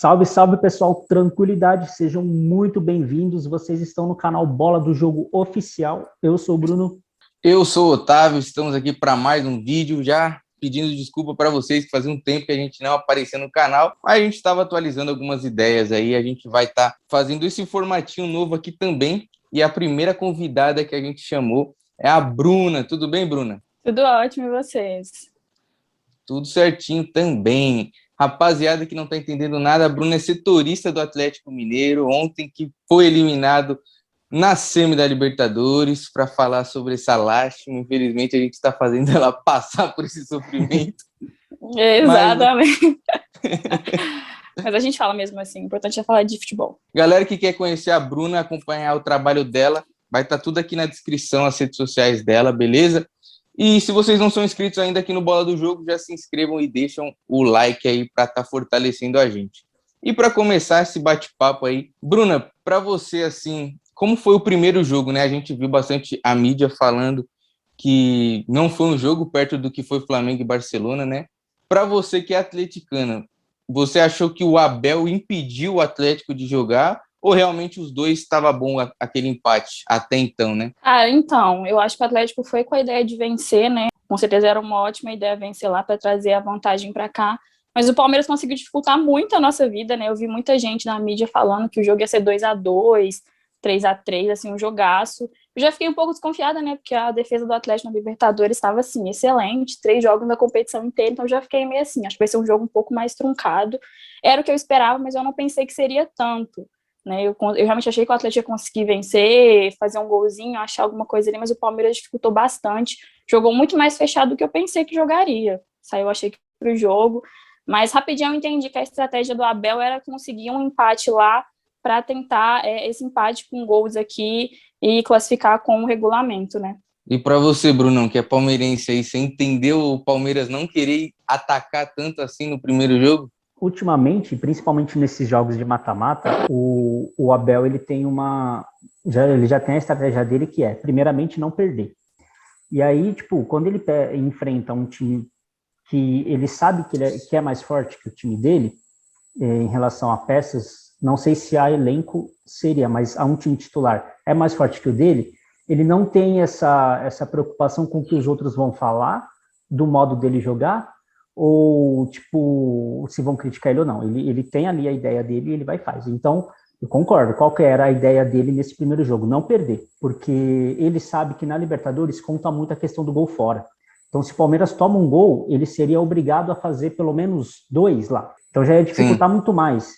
Salve, salve pessoal, tranquilidade, sejam muito bem-vindos. Vocês estão no canal Bola do Jogo Oficial. Eu sou o Bruno. Eu sou o Otávio, estamos aqui para mais um vídeo, já pedindo desculpa para vocês que fazia um tempo que a gente não aparecia no canal, mas a gente estava atualizando algumas ideias aí, a gente vai estar fazendo esse formatinho novo aqui também, e a primeira convidada que a gente chamou é a Bruna. Tudo bem, Bruna? Tudo ótimo, e vocês? Tudo certinho também. Rapaziada que não está entendendo nada, a Bruna é setorista do Atlético Mineiro, ontem que foi eliminado na semi da Libertadores, para falar sobre essa lástima. Infelizmente, a gente está fazendo ela passar por esse sofrimento. Exatamente. Mas a gente fala mesmo assim, o importante é falar de futebol. Galera que quer conhecer a Bruna, acompanhar o trabalho dela, vai estar tudo aqui na descrição, as redes sociais dela, beleza? E se vocês não são inscritos ainda aqui no Bola do Jogo, já se inscrevam e deixam o like aí para estar fortalecendo a gente. E para começar esse bate-papo aí, Bruna, para você, assim, como foi o primeiro jogo, né? A gente viu bastante a mídia falando que não foi um jogo perto do que foi Flamengo e Barcelona, né? Para você que é atleticana, você achou que o Abel impediu o Atlético de jogar ou realmente os dois estava bom aquele empate até então, né? Então, eu acho que o Atlético foi com a ideia de vencer, né? Com certeza era uma ótima ideia vencer lá para trazer a vantagem para cá. Mas o Palmeiras conseguiu dificultar muito a nossa vida, né? Eu vi muita gente na mídia falando que o jogo ia ser 2-2, 3-3, assim, um jogaço. Eu já fiquei um pouco desconfiada, né? Porque a defesa do Atlético na Libertadores estava, assim, excelente. 3 jogos na competição inteira, então eu já fiquei meio assim. Acho que vai ser um jogo um pouco mais truncado. Era o que eu esperava, mas eu não pensei que seria tanto, né? Eu realmente achei que o Atlético ia conseguir vencer, fazer um golzinho, achar alguma coisa ali, mas o Palmeiras dificultou bastante. Jogou muito mais fechado do que eu pensei que jogaria. Saiu, achei que pro jogo. Mas rapidinho eu entendi que a estratégia do Abel era conseguir um empate lá para tentar esse empate com gols aqui e classificar com o regulamento, né? E para você, Brunão, que é palmeirense aí, você entendeu o Palmeiras não querer atacar tanto assim no primeiro jogo? Ultimamente, principalmente nesses jogos de mata-mata, o Abel ele tem ele já tem a estratégia dele que é, primeiramente, não perder. E aí, tipo, quando ele enfrenta um time que ele sabe que é mais forte que o time dele, em relação a peças, não sei se a elenco seria, mas a um time titular é mais forte que o dele, ele não tem essa preocupação com o que os outros vão falar, do modo dele jogar, ou, tipo, se vão criticar ele ou não. Ele tem ali a ideia dele e ele vai e faz. Então, eu concordo. Qual que era a ideia dele nesse primeiro jogo? Não perder, porque ele sabe que na Libertadores conta muito a questão do gol fora. Então, se o Palmeiras toma um gol, ele seria obrigado a fazer pelo menos 2 lá. Então, já ia dificultar muito mais.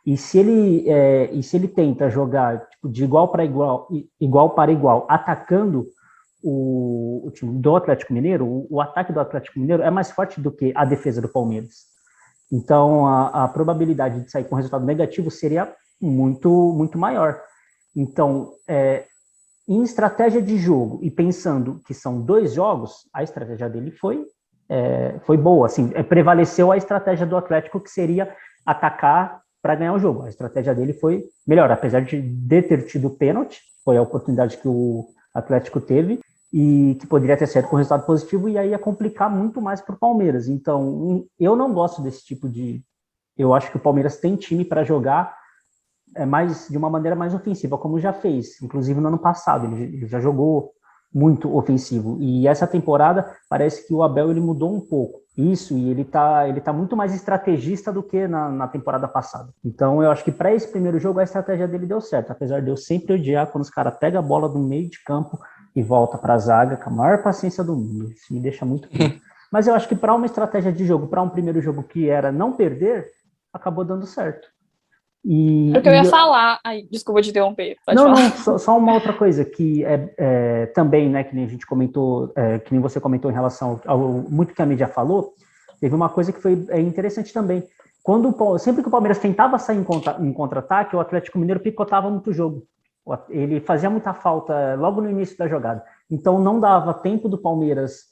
E se ele tenta jogar tipo, de igual para igual, atacando o time do Atlético Mineiro, o ataque do Atlético Mineiro é mais forte do que a defesa do Palmeiras. Então, a probabilidade de sair com resultado negativo seria muito, muito maior. Então, em estratégia de jogo e pensando que são 2 jogos, a estratégia dele foi boa. Assim, prevaleceu a estratégia do Atlético, que seria atacar para ganhar o jogo. A estratégia dele foi melhor, apesar de ter tido pênalti, foi a oportunidade que o Atlético teve, e que poderia ter saído com resultado positivo, e aí ia complicar muito mais para o Palmeiras. Então, eu não gosto desse tipo de... Eu acho que o Palmeiras tem time para jogar de uma maneira mais ofensiva, como já fez, inclusive no ano passado, ele já jogou muito ofensivo, e essa temporada parece que o Abel ele mudou um pouco isso, e ele tá muito mais estrategista do que na temporada passada. Então eu acho que para esse primeiro jogo a estratégia dele deu certo, apesar de eu sempre odiar quando os caras pegam a bola do meio de campo e volta para a zaga com a maior paciência do mundo, isso me deixa muito puto. Mas eu acho que para uma estratégia de jogo, para um primeiro jogo que era não perder, acabou dando certo. É o que eu ia falar. Ai, desculpa te interromper. Só uma outra coisa que também, né, que nem a gente comentou, que nem você comentou em relação ao muito que a mídia falou, teve uma coisa que foi interessante também. Sempre que o Palmeiras tentava sair em contra-ataque, o Atlético Mineiro picotava muito o jogo. Ele fazia muita falta logo no início da jogada. Então não dava tempo do Palmeiras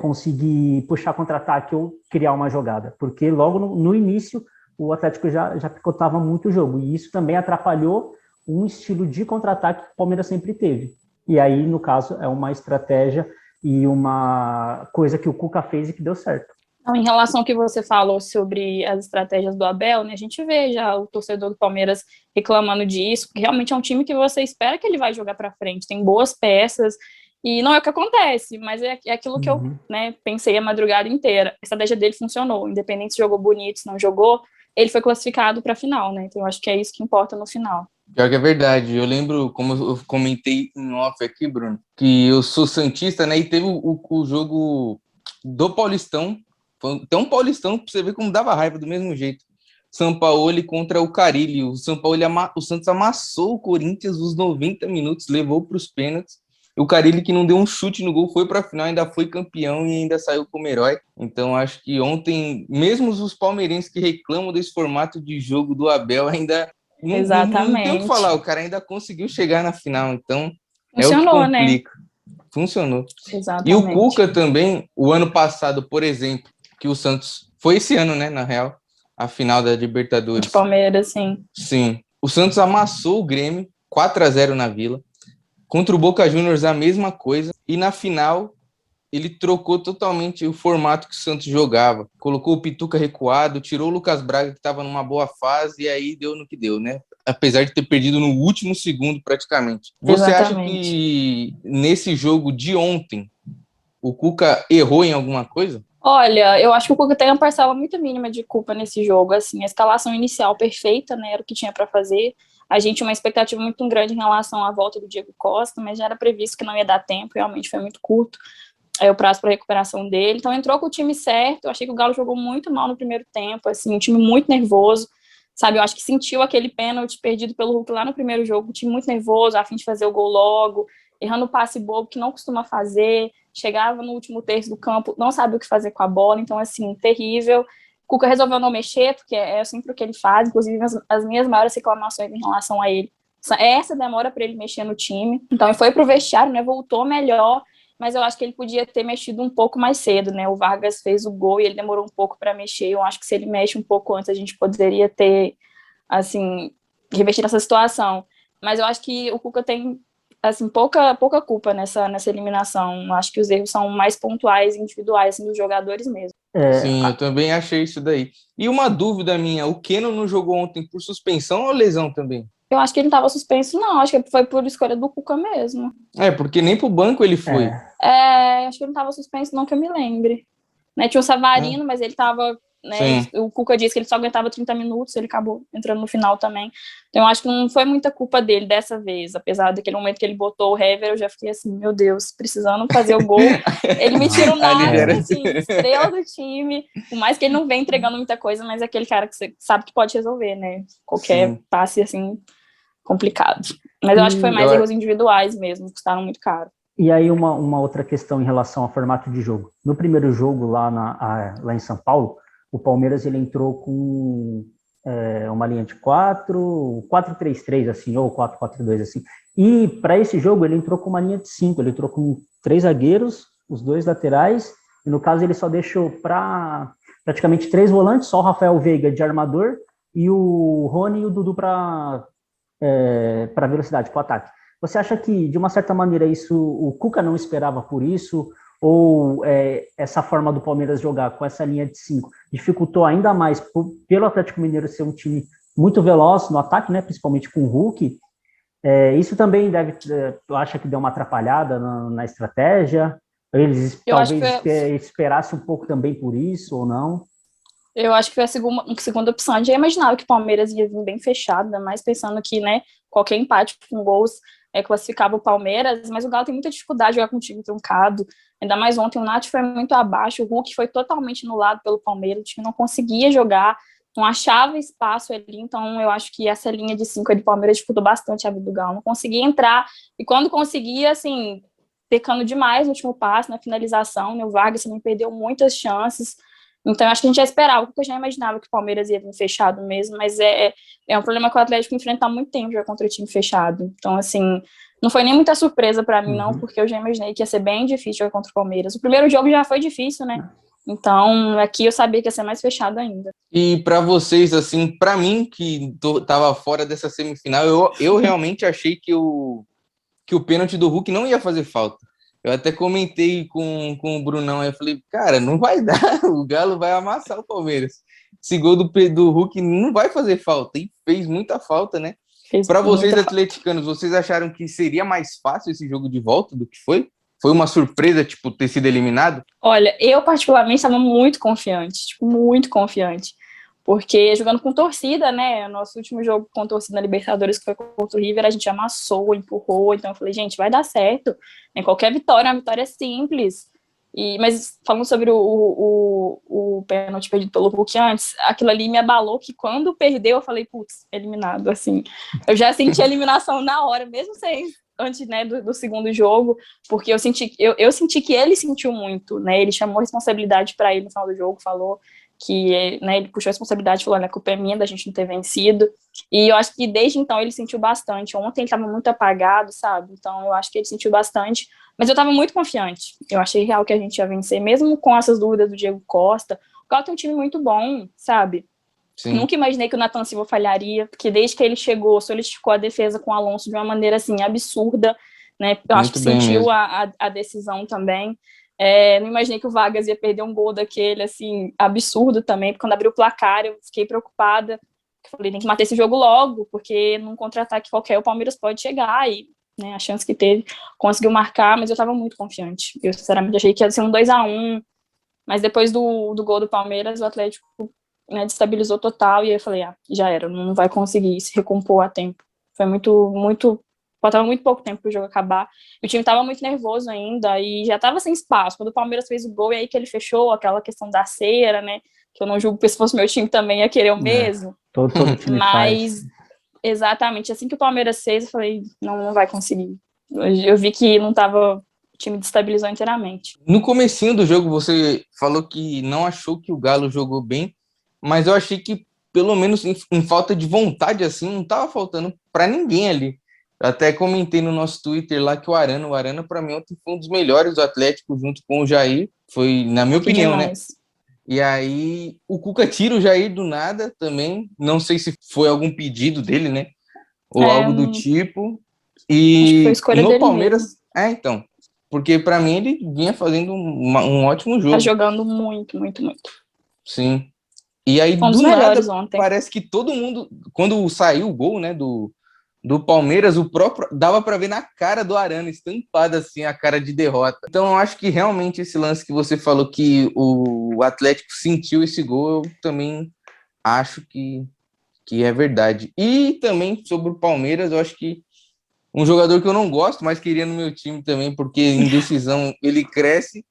conseguir puxar contra-ataque ou criar uma jogada, porque logo no início o Atlético já picotava muito o jogo, e isso também atrapalhou um estilo de contra-ataque que o Palmeiras sempre teve. E aí, no caso, é uma estratégia e uma coisa que o Cuca fez e que deu certo. Então, em relação ao que você falou sobre as estratégias do Abel, né, a gente vê já o torcedor do Palmeiras reclamando disso, porque realmente é um time que você espera que ele vai jogar para frente, tem boas peças, e não é o que acontece, mas é aquilo que eu, né, pensei a madrugada inteira. A estratégia dele funcionou, independente se jogou bonito, se não jogou, ele foi classificado para a final, né? Então eu acho que é isso que importa no final. Pior que é verdade. Eu lembro, como eu comentei em off aqui, Bruno, que eu sou santista, né? E teve o jogo do Paulistão. Foi até um Paulistão pra você ver como dava raiva do mesmo jeito. Sampaoli contra o Carille. O Santos amassou o Corinthians os 90 minutos, levou para os pênaltis. E o Carille, que não deu um chute no gol, foi para a final, ainda foi campeão e ainda saiu como herói. Então, acho que ontem, mesmo os palmeirenses que reclamam desse formato de jogo do Abel, ainda não tem o que falar, o cara ainda conseguiu chegar na final, então é o que complica. Né? Funcionou. Exatamente. E o Cuca também, o ano passado, por exemplo, que o Santos foi esse ano, né, na real, a final da Libertadores. De Palmeiras, sim. Sim. O Santos amassou o Grêmio, 4-0 na Vila. Contra o Boca Juniors, a mesma coisa. E na final, ele trocou totalmente o formato que o Santos jogava. Colocou o Pituca recuado, tirou o Lucas Braga, que estava numa boa fase, e aí deu no que deu, né? Apesar de ter perdido no último segundo, praticamente. Você acha que nesse jogo de ontem, o Cuca errou em alguma coisa? Olha, eu acho que o Cuca tem uma parcela muito mínima de culpa nesse jogo. Assim, a escalação inicial perfeita, né? Era o que tinha para fazer. A gente tinha uma expectativa muito grande em relação à volta do Diego Costa, mas já era previsto que não ia dar tempo, realmente foi muito curto o prazo para recuperação dele. Então entrou com o time certo. Eu achei que o Galo jogou muito mal no primeiro tempo, assim, um time muito nervoso, sabe? Eu acho que sentiu aquele pênalti perdido pelo Hulk lá no primeiro jogo, um time muito nervoso, a fim de fazer o gol logo, errando o passe bobo que não costuma fazer, chegava no último terço do campo, não sabe o que fazer com a bola, então assim, terrível. O Cuca resolveu não mexer, porque é sempre o que ele faz, inclusive as minhas maiores reclamações em relação a ele, essa demora para ele mexer no time. Então ele foi pro vestiário, né, voltou melhor, mas eu acho que ele podia ter mexido um pouco mais cedo, né? O Vargas fez o gol e ele demorou um pouco para mexer. Eu acho que se ele mexe um pouco antes, a gente poderia ter, assim, revertido essa situação. Mas eu acho que o Cuca tem, assim, pouca culpa nessa eliminação. Eu acho que os erros são mais pontuais e individuais, assim, dos jogadores mesmo. Sim, eu também achei isso daí. E uma dúvida minha, o Keno não jogou ontem por suspensão ou lesão também? Eu acho que ele não estava suspenso, não. Acho que foi por escolha do Cuca mesmo. Porque nem pro banco ele foi. Acho que ele não estava suspenso, não que eu me lembre. Né, tinha o Savarino, mas ele estava... Né, o Cuca disse que ele só aguentava 30 minutos, ele acabou entrando no final também. Então eu acho que não foi muita culpa dele dessa vez, apesar daquele momento que ele botou o Hever, eu já fiquei assim, meu Deus, precisando fazer o gol. Ele me tira o nada, assim, estrela do time, por mais que ele não venha entregando muita coisa, mas é aquele cara que você sabe que pode resolver, né? Qualquer passe, assim, complicado. Mas eu acho que foi mais erros individuais mesmo, custaram muito caro. E aí uma outra questão em relação ao formato de jogo. No primeiro jogo lá em São Paulo, o Palmeiras ele entrou com uma linha de 4-3-3, assim, ou 4-4-2, assim. E para esse jogo ele entrou com uma linha de 5, ele entrou com 3 zagueiros, os 2 laterais, e no caso ele só deixou para praticamente 3 volantes, só o Rafael Veiga de armador, e o Rony e o Dudu para velocidade, para o ataque. Você acha que, de uma certa maneira, o Cuca não esperava por isso? Ou essa forma do Palmeiras jogar com essa linha de 5 dificultou ainda mais pelo Atlético Mineiro ser um time muito veloz no ataque, né, principalmente com o Hulk? Isso também tu acha que deu uma atrapalhada na estratégia? Eles talvez esperassem um pouco também por isso, ou não? Eu acho que foi a segunda opção. A gente já imaginava que o Palmeiras ia vir bem fechado, ainda mais pensando que, né, qualquer empate com gols classificava o Palmeiras, mas o Galo tem muita dificuldade de jogar com um time truncado, ainda mais ontem o Nath foi muito abaixo, o Hulk foi totalmente anulado pelo Palmeiras, o time não conseguia jogar, não achava espaço ali, então eu acho que essa linha de 5 do Palmeiras dificultou bastante a vida do Galo, não conseguia entrar, e quando conseguia, assim, pecando demais no último passe, na finalização, né, o Vargas também perdeu muitas chances. Então, eu acho que a gente já esperava, porque eu já imaginava que o Palmeiras ia vir fechado mesmo, mas é um problema que o Atlético enfrenta há muito tempo já contra o time fechado. Então, assim, não foi nem muita surpresa para mim, não, porque eu já imaginei que ia ser bem difícil jogar contra o Palmeiras. O primeiro jogo já foi difícil, né? Então, aqui eu sabia que ia ser mais fechado ainda. E para vocês, assim, para mim, que tava fora dessa semifinal, eu realmente achei que o pênalti do Hulk não ia fazer falta. Eu até comentei com o Brunão, aí eu falei, cara, não vai dar, o Galo vai amassar o Palmeiras. Esse gol do Hulk não vai fazer falta, e fez muita falta, né? Para vocês atleticanos, vocês acharam que seria mais fácil esse jogo de volta do que foi? Foi uma surpresa, tipo, ter sido eliminado? Olha, eu particularmente estava muito confiante, tipo, muito confiante. Porque jogando com torcida, né? Nosso último jogo com torcida na Libertadores, que foi contra o River, a gente amassou, empurrou. Então eu falei, gente, vai dar certo. Qualquer vitória, uma vitória simples. Mas falando sobre o pênalti perdido pelo Hulk antes, aquilo ali me abalou, que quando perdeu, eu falei, putz, eliminado, assim. Eu já senti a eliminação na hora, mesmo sem antes, né, do segundo jogo, porque eu senti que ele sentiu muito, né? Ele chamou a responsabilidade para ele no final do jogo, falou que, né, ele puxou a responsabilidade, falou, a culpa é minha da gente não ter vencido, e eu acho que desde então ele sentiu bastante. Ontem ele estava muito apagado, sabe? Então eu acho que ele sentiu bastante, mas eu estava muito confiante. Eu achei real que a gente ia vencer, mesmo com essas dúvidas do Diego Costa. O Galo tem um time muito bom, sabe? Sim. Nunca imaginei que o Nathan Silva falharia, porque desde que ele chegou, solidificou a defesa com o Alonso de uma maneira, assim, absurda, né? Eu acho que sentiu a decisão também. Não imaginei que o Vargas ia perder um gol daquele, assim, absurdo também, porque quando abriu o placar eu fiquei preocupada. Eu falei, tem que matar esse jogo logo, porque num contra-ataque qualquer o Palmeiras pode chegar e, né, a chance que teve, conseguiu marcar, mas eu estava muito confiante. Eu, sinceramente, achei que ia ser um 2-1, mas depois do gol do Palmeiras, o Atlético, né, destabilizou total, e eu falei, já era, não vai conseguir se recompor a tempo. Foi faltava muito pouco tempo para o jogo acabar, e o time estava muito nervoso ainda, e já estava sem espaço. Quando o Palmeiras fez o gol, e aí que ele fechou, aquela questão da cera, né, que eu não julgo, porque se fosse meu time também ia querer o mesmo. Todo time mas, faz. Exatamente, assim que o Palmeiras fez, eu falei, não vai conseguir. Eu vi que não estava... O time destabilizou inteiramente. No comecinho do jogo, você falou que não achou que o Galo jogou bem, mas eu achei que, pelo menos em falta de vontade, assim, não estava faltando para ninguém ali. Eu até comentei no nosso Twitter lá que o Arana para mim, ontem foi um dos melhores do Atlético, junto com o Jair. Foi, na minha opinião, demais, né? E aí, o Cuca tira o Jair do nada também. Não sei se foi algum pedido dele, né? Ou algo do tipo. E acho que foi escolha no dele Palmeiras... mesmo. Então... Porque, para mim, ele vinha fazendo um ótimo jogo. Tá jogando muito, muito, muito. Sim. E aí, um do nada, ontem. parece que todo mundo... Quando saiu o gol, né, do Palmeiras, o próprio dava para ver na cara do Arana, estampada assim, a cara de derrota. Então, eu acho que realmente esse lance que você falou que o Atlético sentiu esse gol, eu também acho que é verdade. E também, sobre o Palmeiras, eu acho que um jogador que eu não gosto, mas queria no meu time também, porque em decisão ele cresce.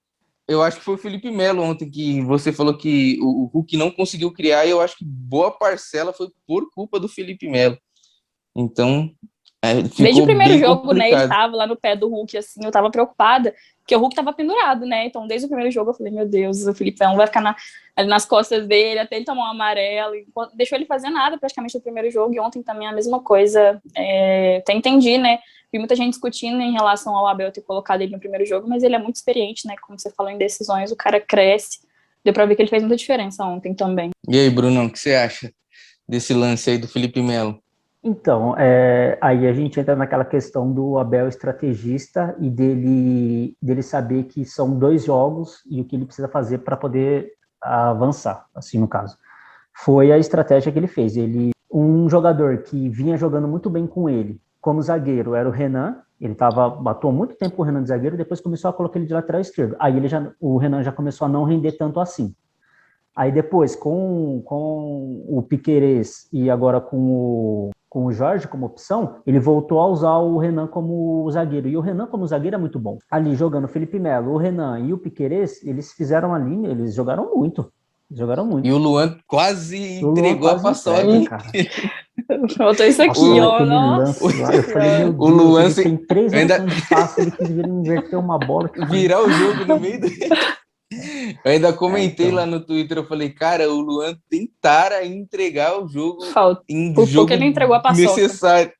Eu acho que foi o Felipe Melo ontem, que você falou que o Hulk não conseguiu criar, e eu acho que boa parcela foi por culpa do Felipe Melo. Então, ficou desde o primeiro jogo, complicado. né, ele tava lá no pé do Hulk, assim, eu tava preocupada, porque o Hulk tava pendurado, né, então desde o primeiro jogo eu falei, meu Deus, o Felipe Melo vai ficar ali nas costas dele, até ele tomar um amarelo, e deixou ele fazer nada praticamente no primeiro jogo, e ontem também a mesma coisa. Até entendi, né, vi muita gente discutindo em relação ao Abel ter colocado ele no primeiro jogo, mas ele é muito experiente, né, como você falou, em decisões, o cara cresce, deu pra ver que ele fez muita diferença ontem também. E aí, Brunão, o que você acha desse lance aí do Felipe Melo? Então, aí a gente entra naquela questão do Abel estrategista e dele saber que são 2 jogos e o que ele precisa fazer para poder avançar, assim, no caso. Foi a estratégia que ele fez. Um jogador que vinha jogando muito bem com ele, como zagueiro, era o Renan. Ele atuou muito tempo com o Renan de zagueiro, depois começou a colocar ele de lateral esquerdo. Aí o Renan já começou a não render tanto assim. Aí depois, com o Piquerez e agora com o Jorge como opção, ele voltou a usar o Renan como zagueiro. E o Renan como zagueiro é muito bom. Ali jogando o Felipe Melo, o Renan e o Piquerez, eles fizeram ali, eles jogaram muito. E o Luan quase entregou a paçoca. Faltou isso aqui, ó. Nossa. Lá, eu falei, meu Deus, o Luan ele tem 3 anos de passe, ele quis inverter uma bola. Virar o jogo no meio do... Eu ainda comentei lá no Twitter, eu falei, cara, o Luan tentara entregar o jogo Por pouco ele entregou a paçoca. Necessário.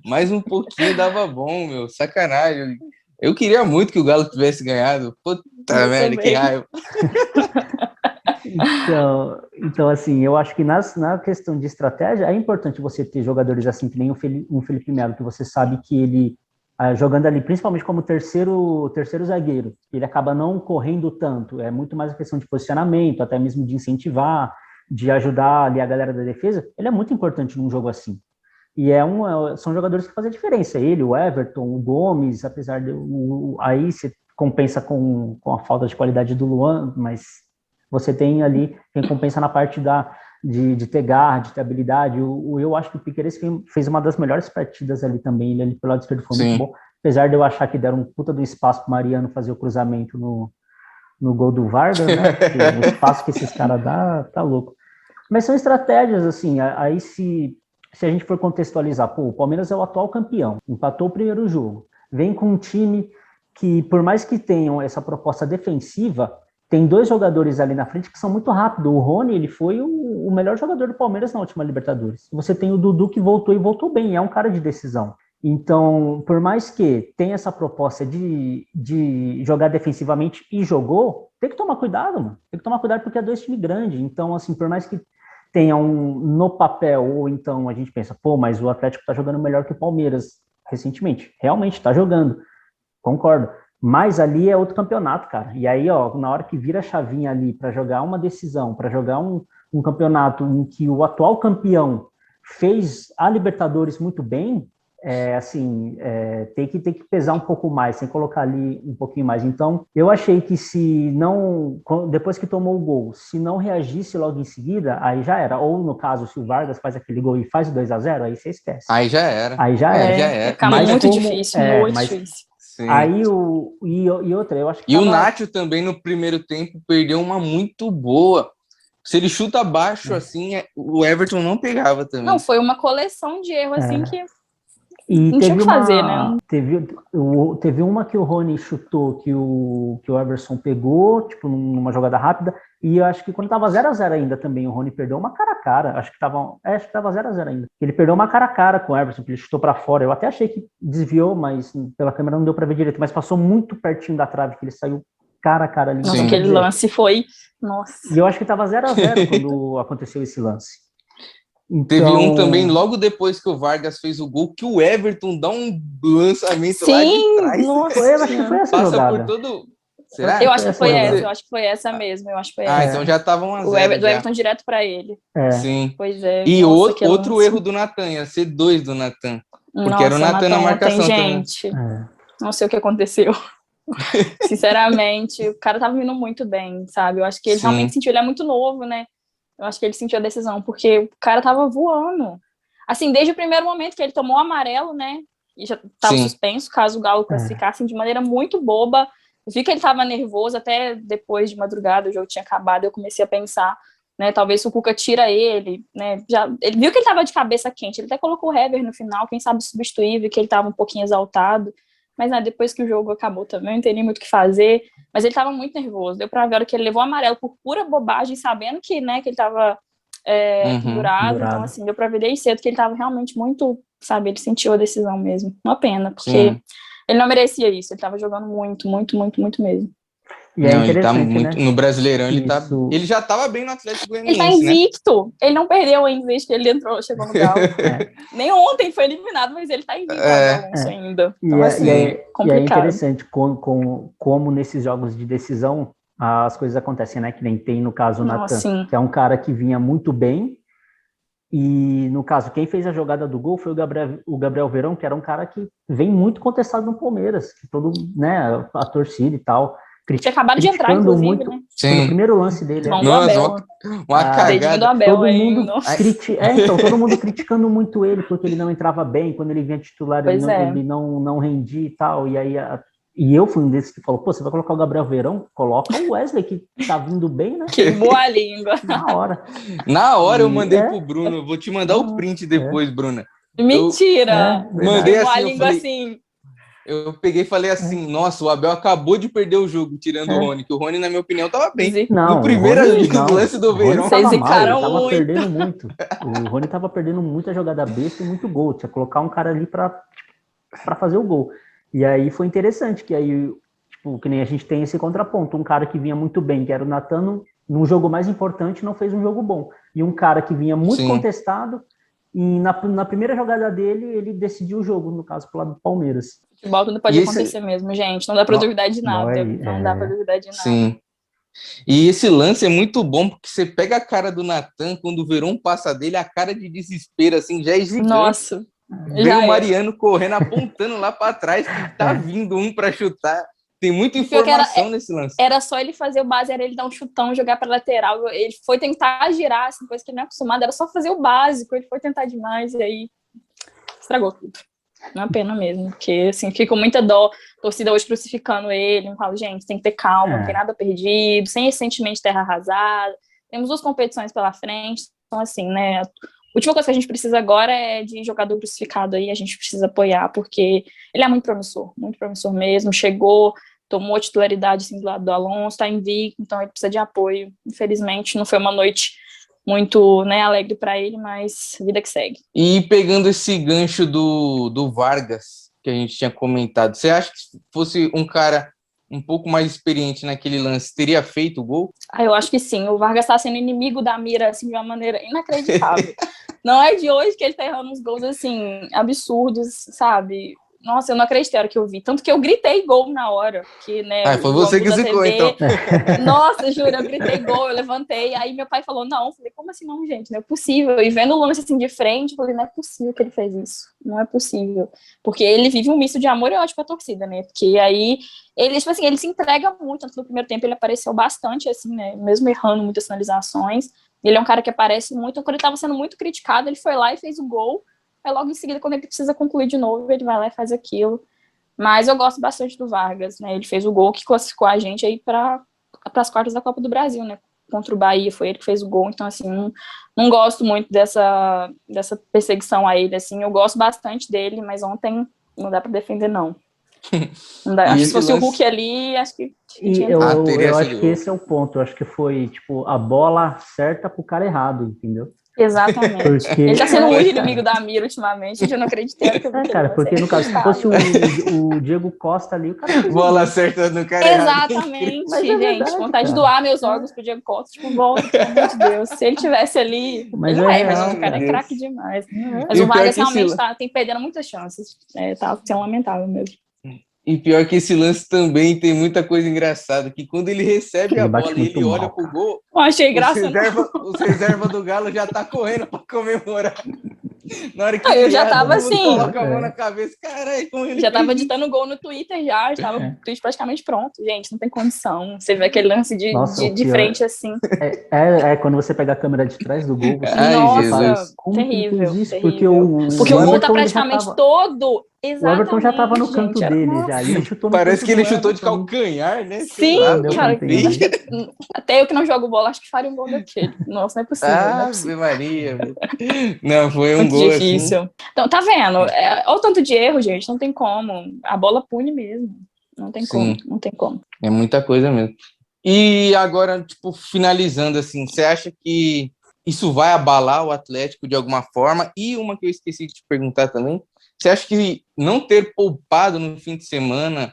Mais um pouquinho dava bom, meu, sacanagem. Eu queria muito que o Galo tivesse ganhado. Puta merda, que raiva. Então, assim, eu acho que na questão de estratégia, é importante você ter jogadores assim, que nem um Felipe Melo, que você sabe que ele jogando ali, principalmente como terceiro zagueiro. Ele acaba não correndo tanto, é muito mais a questão de posicionamento, até mesmo de incentivar, de ajudar ali a galera da defesa. Ele é muito importante num jogo assim. E são jogadores que fazem a diferença. Ele, o Everton, o Gomes, apesar de aí se compensa com a falta de qualidade do Luan, mas você tem ali quem compensa na parte de ter garra, de ter habilidade. Eu acho que o Piquerez fez uma das melhores partidas ali também. Ele ali pelo lado esquerdo foi muito bom. Apesar de eu achar que deram um puta do espaço pro Mariano fazer o cruzamento no gol do Vargas, né? O espaço que esses caras dão, tá louco. Mas são estratégias, assim, aí se a gente for contextualizar, o Palmeiras é o atual campeão, empatou o primeiro jogo, vem com um time que, por mais que tenham essa proposta defensiva, tem 2 jogadores ali na frente que são muito rápidos. O Rony, ele foi o melhor jogador do Palmeiras na última Libertadores. Você tem o Dudu que voltou e voltou bem, é um cara de decisão. Então, por mais que tenha essa proposta de jogar defensivamente e jogou, tem que tomar cuidado, mano. Tem que tomar cuidado porque é 2 times grandes. Então, assim, por mais que tenha no papel, ou então a gente pensa, mas o Atlético tá jogando melhor que o Palmeiras recentemente. Realmente, tá jogando. Concordo. Mas ali é outro campeonato, cara. E aí, na hora que vira a chavinha ali para jogar uma decisão, para jogar um campeonato em que o atual campeão fez a Libertadores muito bem, tem que pesar um pouco mais, tem que colocar ali um pouquinho mais. Então, eu achei que depois que tomou o gol, se não reagisse logo em seguida, aí já era. Ou, no caso, se o Vargas faz aquele gol e faz o 2-0, aí você esquece. Aí já era. Fica muito difícil, muito difícil. Sim. Aí e outra, eu acho que. E o Nacho também no primeiro tempo perdeu uma muito boa. Se ele chuta abaixo, assim, o Everton não pegava também. Não, foi uma coleção de erros, assim, que e não tinha o que fazer, né? Teve uma que o Rony chutou, que o Everson pegou, tipo, numa jogada rápida, e eu acho que quando tava 0-0 ainda também, o Rony perdeu uma cara a cara, acho que tava 0-0 ainda. Ele perdeu uma cara a cara com o Everson, que ele chutou pra fora, eu até achei que desviou, mas pela câmera não deu pra ver direito, mas passou muito pertinho da trave, que ele saiu cara a cara ali. Nossa, aquele lance foi... Nossa. E eu acho que tava 0-0 quando aconteceu esse lance. Então... Teve um também, logo depois que o Vargas fez o gol, que o Everton dá um lançamento lá de trás. Nossa, eu acho que foi essa passa jogada. por todo... Será? Eu acho que foi essa, eu acho que foi essa mesmo, então já tava 1-0. Do Everton direto pra ele. Sim. Pois é. E outro erro do Natan, ia ser 2 do Natan. Porque era o Natan na marcação também. Gente, não sei o que aconteceu. Sinceramente, o cara tava vindo muito bem, sabe? Eu acho que ele realmente sentiu, ele é muito novo, né? Eu acho que ele sentiu a decisão, porque o cara tava voando. Assim, desde o primeiro momento que ele tomou o amarelo, né? E já tava suspenso, caso o Galo classificasse de maneira muito boba. Eu vi que ele tava nervoso, até depois de madrugada, o jogo tinha acabado, eu comecei a pensar, né? Talvez o Cuca tira ele, né? Ele viu que ele tava de cabeça quente, ele até colocou o Hever no final, quem sabe substituir, viu que ele tava um pouquinho exaltado. Mas depois que o jogo acabou também, eu não entendi muito o que fazer. Mas ele estava muito nervoso. Deu pra ver a hora que ele levou o amarelo por pura bobagem, sabendo que, né, que ele estava pendurado. Então, assim, deu pra ver desde cedo que ele estava realmente muito, sabe, ele sentiu a decisão mesmo. Uma pena, porque ele não merecia isso. Ele estava jogando muito, muito, muito, muito mesmo. E é interessante, ele tá muito, né? No Brasileirão, ele já estava bem no Atlético Goianiense, ele tá invicto. Né? Ele não perdeu ainda desde que ele chegou no Galo. Nem ontem foi eliminado, mas ele tá invicto ainda. Então, complicado. E é interessante como nesses jogos de decisão as coisas acontecem, né? Que nem tem no caso o Natan, que é um cara que vinha muito bem. E, no caso, quem fez a jogada do gol foi o Gabriel Verão, que era um cara que vem muito contestado no Palmeiras, que todo, né, a torcida e tal... Tinha acabado de entrar, inclusive, muito, né? Foi o primeiro lance dele. Nossa, uma cagada. Do Abel, todo mundo todo mundo criticando muito ele, porque ele não entrava bem, quando ele vinha titular, ele não rendia e tal. E aí, e eu fui um desses que falou, você vai colocar o Gabriel Verão? Coloca o Wesley, que tá vindo bem, né? Que boa língua. Na hora. Eu mandei pro Bruno, vou te mandar o print depois, Bruna. Mentira! Mandei boa assim, língua assim... Eu peguei e falei assim, nossa, o Abel acabou de perder o jogo, tirando o Rony, que o Rony, na minha opinião, tava bem. No primeiro lance do Verão. Vocês tava perdendo muito. O Rony tava perdendo muita jogada besta e muito gol. Tinha que colocar um cara ali pra fazer o gol. E aí foi interessante, que aí, tipo, que nem a gente tem esse contraponto. Um cara que vinha muito bem, que era o Natan, num jogo mais importante, não fez um jogo bom. E um cara que vinha muito contestado, e na primeira jogada dele, ele decidiu o jogo, no caso, pro lado do Palmeiras. Futebol tudo pode acontecer mesmo, gente. Não dá pra duvidar de nada. Não dá pra duvidar de nada. Sim. E esse lance é muito bom, porque você pega a cara do Natan, quando o Verón passa dele, a cara de desespero, assim, já é gigante. Nossa. Vem o Mariano correndo, apontando lá para trás, que tá vindo um para chutar. Tem muita informação nesse lance. Era só ele fazer o base, era ele dar um chutão, jogar para lateral. Ele foi tentar girar, assim, coisa que ele não é acostumado, era só fazer o básico. Ele foi tentar demais e aí estragou tudo. Não é pena mesmo, porque assim, fico com muita dó. A torcida hoje crucificando ele. Eu falo, gente, tem que ter calma, não tem nada perdido, sem esse sentimento de terra arrasada. Temos 2 competições pela frente, então assim, né? A última coisa que a gente precisa agora é de jogador crucificado aí, a gente precisa apoiar, porque ele é muito promissor mesmo. Chegou, tomou a titularidade assim, do lado do Alonso, tá invicto, então ele precisa de apoio. Infelizmente, não foi uma noite muito, né, alegre para ele, mas vida que segue. E pegando esse gancho do Vargas, que a gente tinha comentado, você acha que fosse um cara um pouco mais experiente naquele lance, teria feito o gol? Eu acho que sim. O Vargas está sendo inimigo da mira assim, de uma maneira inacreditável. Não é de hoje que ele está errando uns gols assim, absurdos, sabe? Nossa, eu não acreditei na hora que eu vi. Tanto que eu gritei gol na hora. Que, né, foi você que zicou, então. Nossa, juro, eu gritei gol, eu levantei. Aí meu pai falou, não. Eu falei, como assim não, gente? Não é possível. E vendo o lance assim de frente, eu falei, não é possível que ele fez isso. Não é possível. Porque ele vive um misto de amor e ódio com a torcida, né? Porque aí, ele, tipo assim, ele se entrega muito. Tanto no primeiro tempo ele apareceu bastante, assim, né? Mesmo errando muitas finalizações. Ele é um cara que aparece muito. Quando ele estava sendo muito criticado, ele foi lá e fez o gol. Aí logo em seguida, quando ele precisa concluir de novo, ele vai lá e faz aquilo. Mas eu gosto bastante do Vargas, né? Ele fez o gol que classificou a gente aí para as quartas da Copa do Brasil, né? Contra o Bahia, foi ele que fez o gol. Então, assim, não gosto muito dessa perseguição a ele, assim. Eu gosto bastante dele, mas ontem não dá para defender, não. Não dá. Acho que se fosse o Hulk ali, acho que tinha... Eu acho que esse é o ponto. Eu acho que foi, tipo, a bola certa pro cara errado, entendeu? Exatamente. Porque... Ele tá sendo muito inimigo da mira ultimamente, eu não acreditei. Cara, porque no caso, se fosse o Diego Costa ali, o cara... Bola certa no cara errado. Exatamente, gente. Verdade, vontade de doar meus órgãos pro Diego Costa, tipo, volta, pelo amor de Deus. Se ele tivesse ali... Mas mas o cara é craque demais. Mas o Vargas realmente tem perdendo muitas chances. Tá sendo lamentável mesmo. E pior que esse lance também tem muita coisa engraçada, que quando ele recebe a bola e ele olha pro gol, eu achei engraçado. Os reserva do Galo já tá correndo pra comemorar. Na hora que eu já tava assim, coloca a mão na cabeça, caralho, como ele já tava ditando gol no Twitter, já tava o tweet praticamente pronto. Gente, não tem condição. Você vê aquele lance de frente assim. Quando você pega a câmera de trás do gol, você nossa, terrível. Porque o gol tá praticamente todo. Exatamente, o Everton já tava no canto dele, já. Ele chutou no Parece que ele chutou de calcanhar, né? Sim, cara. Até eu que não jogo bola, acho que faria um gol daquele. Nossa, não é possível. Ave Maria. Não, foi um gol difícil. Assim. Então, tá vendo? Olha o tanto de erro, gente. Não tem como. A bola pune mesmo. Não tem como. Não tem como. É muita coisa mesmo. E agora, tipo, finalizando assim, você acha que isso vai abalar o Atlético de alguma forma? E uma que eu esqueci de te perguntar também, você acha que não ter poupado no fim de semana,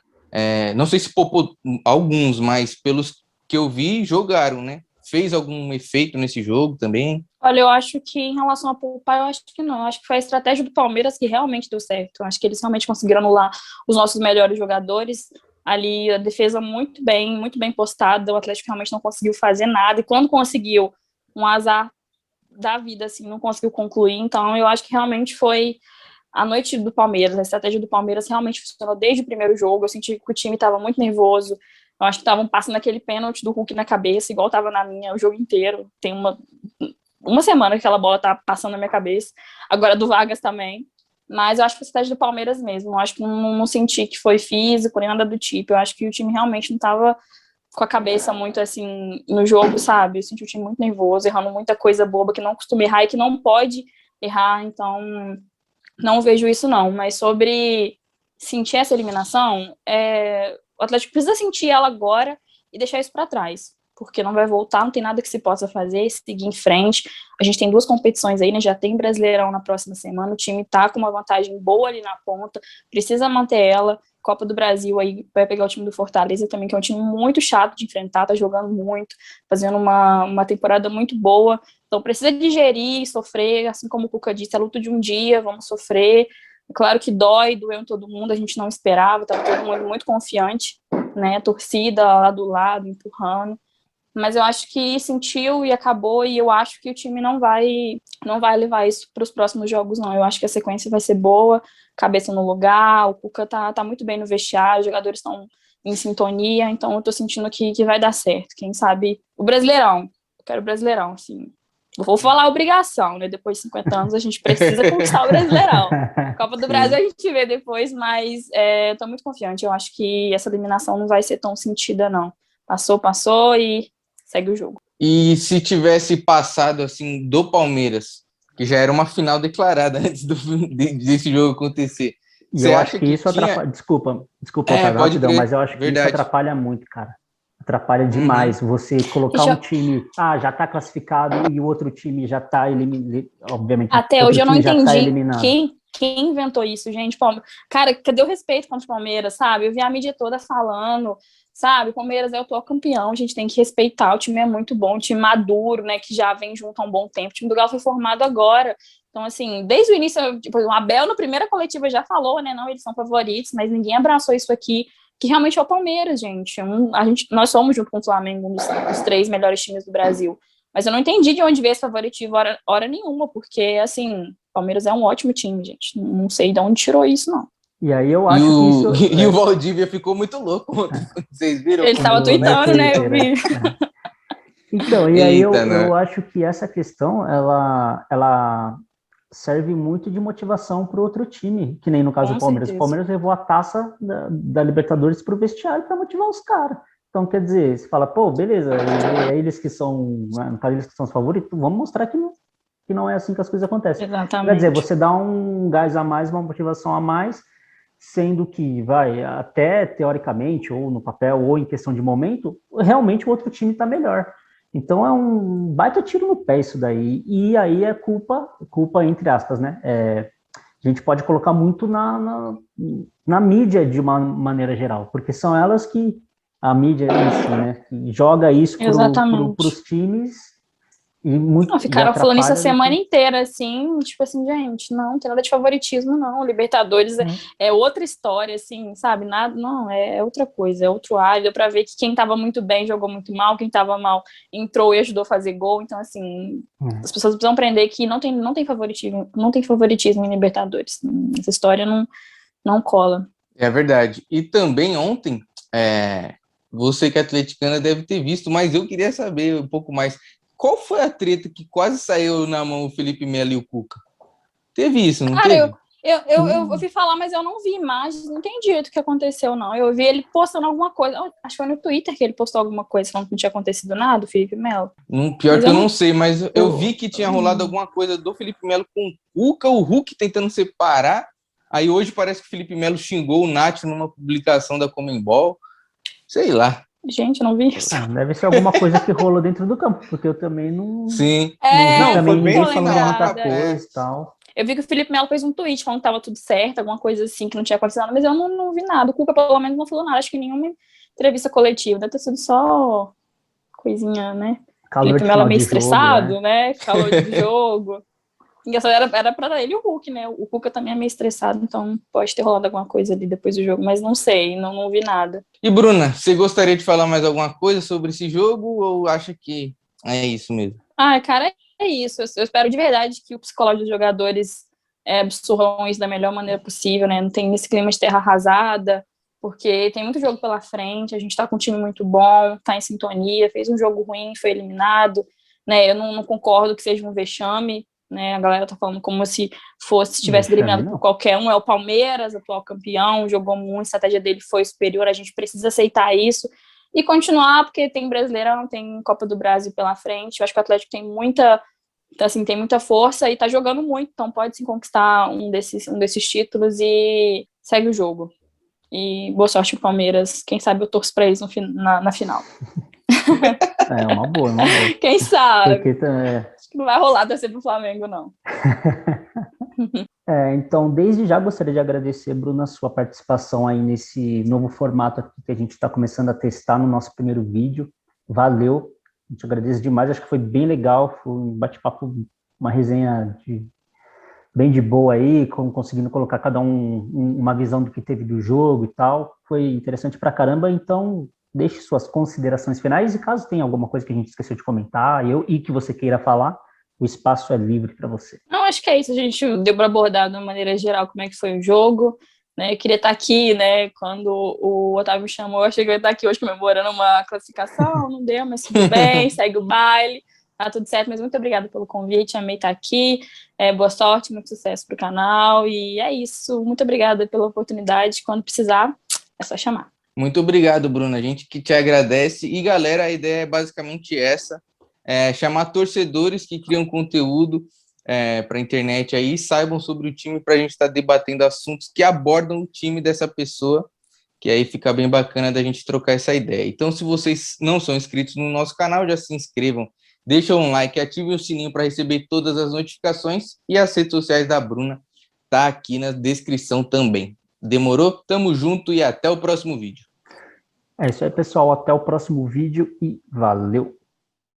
não sei se poupou alguns, mas pelos que eu vi, jogaram, né? Fez algum efeito nesse jogo também? Olha, eu acho que em relação a poupar, eu acho que não. Eu acho que foi a estratégia do Palmeiras que realmente deu certo. Eu acho que eles realmente conseguiram anular os nossos melhores jogadores. Ali, a defesa muito bem postada. O Atlético realmente não conseguiu fazer nada. E quando conseguiu, um azar da vida, assim, não conseguiu concluir. Então, eu acho que realmente foi a noite do Palmeiras. A estratégia do Palmeiras realmente funcionou desde o primeiro jogo. Eu senti que o time estava muito nervoso. Eu acho que estavam passando aquele pênalti do Hulk na cabeça, igual estava na minha o jogo inteiro. Tem uma semana que aquela bola tá passando na minha cabeça. Agora do Vargas também. Mas eu acho que foi a estratégia do Palmeiras mesmo. Eu acho que não senti que foi físico, nem nada do tipo. Eu acho que o time realmente não estava com a cabeça muito, assim, no jogo, sabe? Eu senti o time muito nervoso, errando muita coisa boba que não costuma errar e que não pode errar. Então, não vejo isso, não. Mas sobre sentir essa eliminação, o Atlético precisa sentir ela agora e deixar isso para trás, porque não vai voltar, não tem nada que se possa fazer, seguir em frente. A gente tem 2 competições aí, né? Já tem Brasileirão na próxima semana, o time tá com uma vantagem boa ali na ponta, precisa manter ela. Copa do Brasil aí vai pegar o time do Fortaleza também, que é um time muito chato de enfrentar, tá jogando muito, fazendo uma temporada muito boa. Então precisa digerir, sofrer, assim como o Cuca disse, é luta de um dia, vamos sofrer, Claro que doeu em todo mundo, a gente não esperava, estava todo mundo muito confiante, né? Torcida lá do lado, empurrando. Mas eu acho que sentiu e acabou, e eu acho que o time não vai levar isso para os próximos jogos, não. Eu acho que a sequência vai ser boa, cabeça no lugar, o Cuca tá muito bem no vestiário, os jogadores estão em sintonia, então eu tô sentindo que vai dar certo. Quem sabe o Brasileirão. Eu quero o Brasileirão, assim. Vou falar obrigação, né? Depois de 50 anos a gente precisa conquistar o Brasileirão. Copa do Brasil a gente vê depois, mas eu tô muito confiante. Eu acho que essa eliminação não vai ser tão sentida, não. Passou e segue o jogo. E se tivesse passado assim do Palmeiras, que já era uma final declarada antes desse jogo acontecer, E você eu acha acho que isso tinha... atrapalha. Desculpa, Otávio, pode rapidão, crer, mas eu acho que isso verdade. atrapalha muito, cara. Atrapalha demais você colocar um time, já tá classificado e o outro time já tá eliminado. Obviamente, até o hoje outro eu não time já tá entendi eliminado. quem inventou isso, gente. Cara, cadê o respeito contra o Palmeiras, sabe? Eu vi a mídia toda falando, sabe? O Palmeiras é o atual campeão, a gente tem que respeitar. O time é muito bom, um time maduro, né? Que já vem junto há um bom tempo. O time do Galo foi formado agora. Então, assim, desde o início, tipo, o Abel, na primeira coletiva, já falou, né? Não, eles são favoritos, mas ninguém abraçou isso aqui, que realmente é o Palmeiras, gente. Nós somos, junto com o Flamengo, um dos 3 melhores times do Brasil. Mas eu não entendi de onde veio esse favoritivo hora nenhuma, porque, assim, o Palmeiras é um ótimo time, gente. Não sei de onde tirou isso, não. E aí eu acho que isso... E o Valdívia ficou muito louco ontem, vocês viram? Ele tava tweetando, né? Eu vi. Então, e aí Eita, eu acho que essa questão, ela serve muito de motivação para o outro time, que nem no caso Com do Palmeiras. certeza. O Palmeiras levou a taça da Libertadores para o vestiário para motivar os caras. Então, quer dizer, você fala, pô, beleza, é eles que são, no caso, eles que são os favoritos, vamos mostrar que não é assim que as coisas acontecem. Exatamente. Quer dizer, você dá um gás a mais, uma motivação a mais, sendo que, até teoricamente, ou no papel, ou em questão de momento, realmente o outro time está melhor. Então é um baita tiro no pé isso daí, e aí é culpa entre aspas, né? A gente pode colocar muito na mídia de uma maneira geral, porque são elas que, a mídia em si, né, que joga isso para os times e muito. Ficaram falando isso a semana inteira, assim, tipo assim, gente, não tem nada de favoritismo, não. Libertadores é outra história, assim, sabe? Nada, não, é outra coisa, é outro ar. Deu pra ver que quem tava muito bem jogou muito mal, quem tava mal entrou e ajudou a fazer gol. Então, assim, as pessoas precisam aprender que não tem favoritismo em Libertadores. Essa história não cola. É verdade. E também ontem, você que é atleticana deve ter visto, mas eu queria saber um pouco mais. Qual foi a treta que quase saiu na mão o Felipe Melo e o Cuca? Teve isso, não teve? Eu ouvi falar, mas eu não vi imagens, não entendi o que aconteceu, não. Eu vi ele postando alguma coisa, acho que foi no Twitter que ele postou alguma coisa falando que não tinha acontecido nada, o Felipe Melo. Pior que eu não sei, mas eu vi que tinha rolado alguma coisa do Felipe Melo com o Cuca, o Hulk tentando separar. Aí hoje parece que o Felipe Melo xingou o Nath numa publicação da Conmebol. Sei lá. Gente, eu não vi isso. Deve ser alguma coisa que rolou dentro do campo, porque eu também não... Sim. Não, também foi bem ninguém falando muita coisa e tal. Eu vi que o Felipe Melo fez um tweet falando que tava tudo certo, alguma coisa assim, que não tinha acontecido nada, mas eu não vi nada. O Cuca, pelo menos, não falou nada. Acho que nenhuma entrevista coletiva. Deve ter sido só coisinha, né? Calor Felipe Melo meio estressado, jogo, né? Calor de jogo. Engraçado, era pra ele o Hulk, né? O Cuca também é meio estressado, então pode ter rolado alguma coisa ali depois do jogo, mas não sei, não vi nada. E, Bruna, você gostaria de falar mais alguma coisa sobre esse jogo ou acha que é isso mesmo? Cara, é isso. Eu espero de verdade que o psicológico dos jogadores absorvam isso da melhor maneira possível, né? Não tem esse clima de terra arrasada, porque tem muito jogo pela frente, a gente tá com um time muito bom, tá em sintonia, fez um jogo ruim, foi eliminado, né? Eu não concordo que seja um vexame, né? A galera tá falando como se tivesse eliminado por qualquer um. É o Palmeiras, atual campeão, jogou muito, a estratégia dele foi superior, a gente precisa aceitar isso e continuar, porque tem Brasileirão, tem Copa do Brasil pela frente. Eu acho que o Atlético tem muita força e tá jogando muito, então pode sim conquistar um desses títulos e segue o jogo. E boa sorte pro Palmeiras, quem sabe eu torço pra eles na final. É uma boa. Quem sabe? Porque, acho que não vai rolar torcer pro Flamengo, não. Então, desde já gostaria de agradecer, Bruna, a sua participação aí nesse novo formato aqui que a gente está começando a testar no nosso primeiro vídeo. Valeu, a gente agradece demais, acho que foi bem legal, foi um bate-papo, uma resenha bem de boa aí, conseguindo colocar cada uma visão do que teve do jogo e tal. Foi interessante pra caramba, então deixe suas considerações finais e caso tenha alguma coisa que a gente esqueceu de comentar e que você queira falar, o espaço é livre para você. Não, acho que é isso. A gente deu para abordar de uma maneira geral como é que foi o jogo. Né? Eu queria estar aqui, né? Quando o Otávio me chamou, eu achei que eu ia estar aqui hoje comemorando uma classificação. Não deu, mas tudo bem, segue o baile. Tá tudo certo, mas muito obrigada pelo convite, amei estar aqui. Boa sorte, muito sucesso para o canal. E é isso. Muito obrigada pela oportunidade. Quando precisar, é só chamar. Muito obrigado, Bruna. A gente que te agradece. E, galera, a ideia é basicamente essa. Chamar torcedores que criam conteúdo para a internet aí, saibam sobre o time para a gente estar debatendo assuntos que abordam o time dessa pessoa, que aí fica bem bacana da gente trocar essa ideia. Então, se vocês não são inscritos no nosso canal, já se inscrevam, deixem um like, ativem o sininho para receber todas as notificações e as redes sociais da Bruna tá aqui na descrição também. Demorou? Tamo junto e até o próximo vídeo. É isso aí, pessoal. Até o próximo vídeo e valeu!